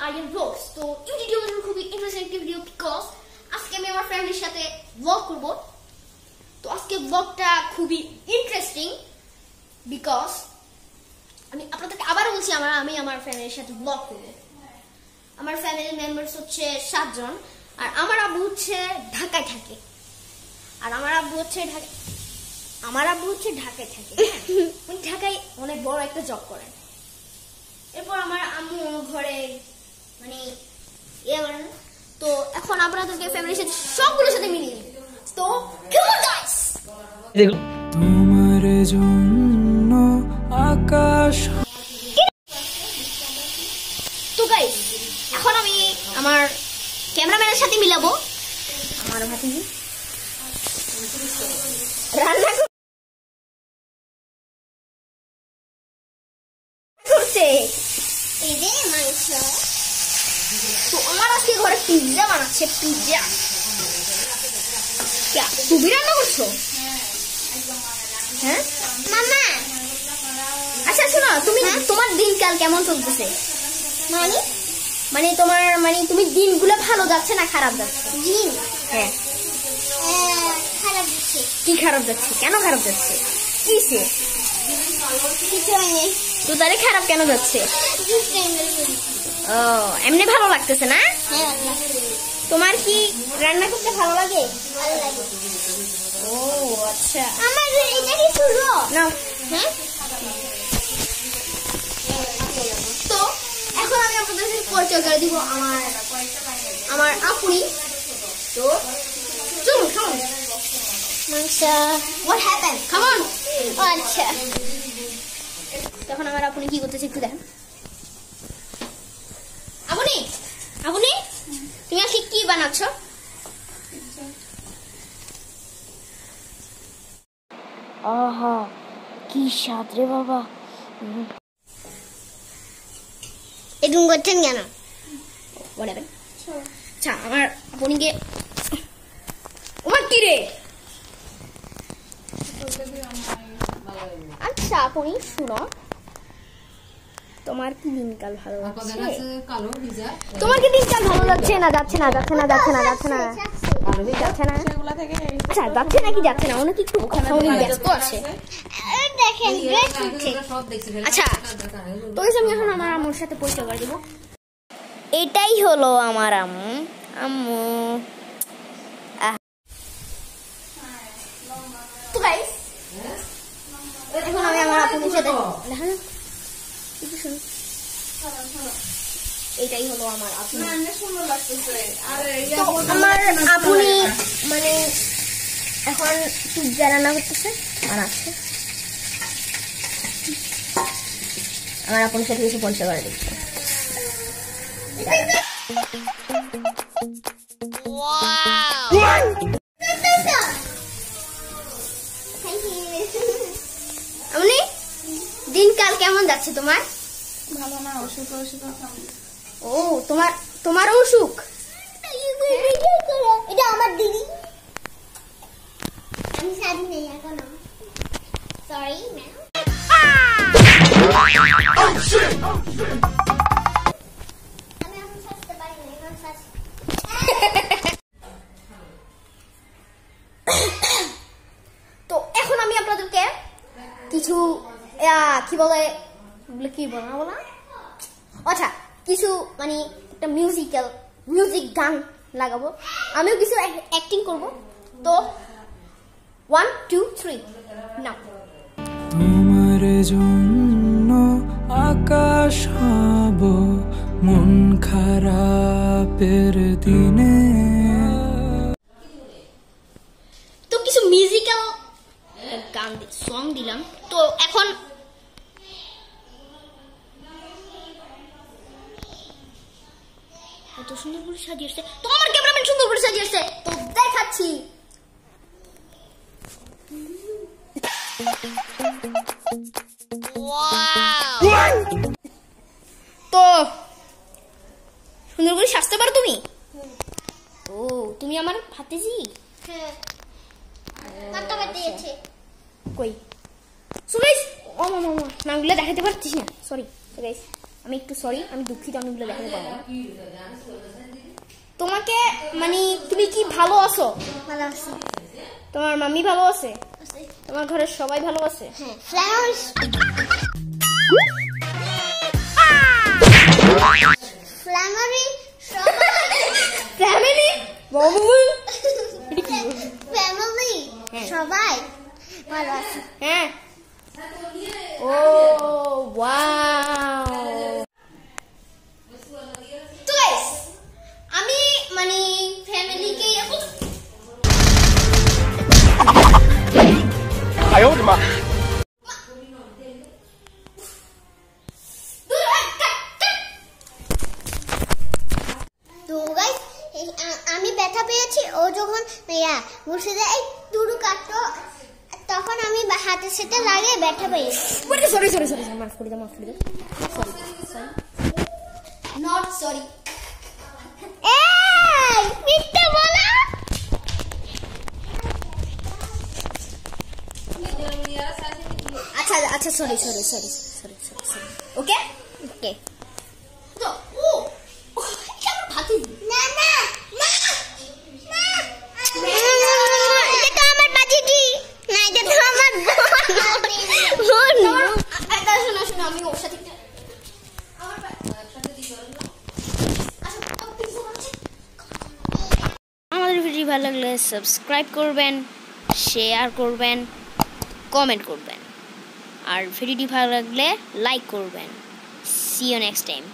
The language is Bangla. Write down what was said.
আরিয়ান ব্লগস। তো এই ভিডিওটা খুবই ইন্টারেস্টিং একটা ভিডিও, বিকজ আজকে আমি আমার ফ্যামিলির সাথে ব্লগ করব। তো আজকে ব্লগটা খুবই ইন্টারেস্টিং বিকজ আমি আপনাদেরকে আবারও বলছি আমি আমার ফ্যামিলির সাথে ব্লগ করব। আমার ফ্যামিলি মেম্বার্স হচ্ছে 7 জন, আর আমার আব্বু হচ্ছে ঢাকায় থাকে, আর আমার আব্বু হচ্ছে ঢাকায় থাকে। উনি ঢাকায় অনেক বড় একটা জব করেন। এরপর আমার আম্মু ঘরে মানে তো এখন আপনাদেরকে ফ্যামিলির সাথে সবগুলোর সাথে মিলিয়ে তো কেমন গাইস তোমার জন্য আকাশ। তো গাইস এখন আমি আমার ক্যামেরাম্যানের সাথে মিলাবো আমার ভাতিজি রান্না করছে। এই যে মাংস। তো আমার আজকে ঘরে পিৎজা বানাচ্ছে। পিৎজা তুমি রান্না করছো? হ্যাঁ মামা। আচ্ছা শোনো, তুমি তোমার দিনকাল কেমন চলতেছে? মানে তোমার তুমি দিনগুলো ভালো যাচ্ছে না খারাপ যাচ্ছে? দিন হ্যাঁ খারাপ যাচ্ছে। কি খারাপ যাচ্ছে? কেন খারাপ যাচ্ছে? কিসে? তো তাহলে খারাপ কেন যাচ্ছে? ও এমনি ভালো লাগতেছে না? তোমার কি রান্না করতে ভালো লাগে? ও আচ্ছা। আমার এটা কি শুরু না? হ্যাঁ। তো এখন আমি আপনাদের পরিচয় করে দিব আমার আপুনি। তো চলুন খাওন মাংস। What happened? Come on. আচ্ছা তখন আমার আপনি কি করতেছে একটু দেখেন। আপনি তুমি আজকে কি বানাচ্ছ? আহা কি স্বাদ রে বাবা। এরকম করছেন কেন? আচ্ছা আমার আপনিকে আমার কি রে? আচ্ছা আপনি শুনো, তোমার কি দিনকাল ভালো যাচ্ছে? তোমার কি দিনকাল ভালো যাচ্ছে না? যাচ্ছে না আচ্ছা যাচ্ছে নাকি যাচ্ছে না? অনেক একটু ব্যস্ত আছে। আচ্ছা তো আমি এখন আমার আম্মুর সাথে পরিচয় করে দিব। এটাই হলো আমার আম্মু। তো গাইস এখন আমি আমার আপুর সাথে দেখেন একটু শুনুন। এটাই হলো আমার আপু। আমার আপুনি মানে এখন পিৎজা রান্না করতেছে বানাচ্ছে। আমার আপুর সাথে এসে পরিচয় করে দিচ্ছে। আপনি দিনকাল কেমন যাচ্ছে তোমার? ভালো না, অসুখ। ও তোমার অসুখ? এটা আমার দিদি। আমি শাড়ি নেই এখনো। Sorry ma'am. আমি এখন সাজতে পারি না, এখন সাজ। তো এখন আমি আপনাদেরকে কিছু কি বলে আচ্ছা কিছু একটা মিউজিক গান লাগাবো। আমিও কিছু অ্যাক্টিং করব। তো 1 2 3 নাও। তোমার জন্য আকাশ হব মন খারাপের দিনে। তো কিছু মিউজিক্যাল গান সং দিলাম। তো এখন এত সুন্দর করে সাজিয়েছে। তো আমার ক্যামেরাম্যান সুন্দর করে সাজিয়েছে, তো দেখাচ্ছি। তো সুন্দর করে সাজতে পারো তুমি? ও তুমি আমার ভাতিজি? হ্যাঁ কত বাজে আছে? কই সো গাইস ও মামা নামগুলো দেখাতে পারছিস না, সরি। সো গাইস আমি একটু সরি, আমি দুঃখিত, আমি এগুলো দেখাতে পারবো না। তোমাকে মানে তুমি কি ভালো আছো? ভালো আছি। তোমার মাম্মি ভালো আছে? তোমার ঘরের সবাই ভালো আছে? হ্যাঁ, flowers family family mummy family সবাই ভালো আছে। হ্যাঁ। ও ওয়াও। তো guys, আমি মানে ফ্যামিলিকে তো গাইস আমি ব্যথা পেয়েছি, ও যখন বসে যায় এই দুরু কাটতো, তখন আমি হাতের সাথে লাগিয়ে ব্যথা পেয়েছি। সরি সরি সরি মাফ করে দাও, মাফ করে দাও, সরি সরি নট সরি। এই মিথ্যা বলা। আচ্ছা আচ্ছা sorry sorry sorry sorry sorry sorry okay okay. তো ও এটা আমার ভাতিজি। না না না না, এটা তো আমার বাজিজি না, এটা তো আমার বোন। এটা শোনো শোনো, আমি ওর সাথে আমার আমাদের ভিডিও ভালো লাগলে সাবস্ক্রাইব করবেন, শেয়ার করবেন, কমেন্ট করবেন, আর ভিডিওটি ভালো লাগলে লাইক করবেন। See you next time.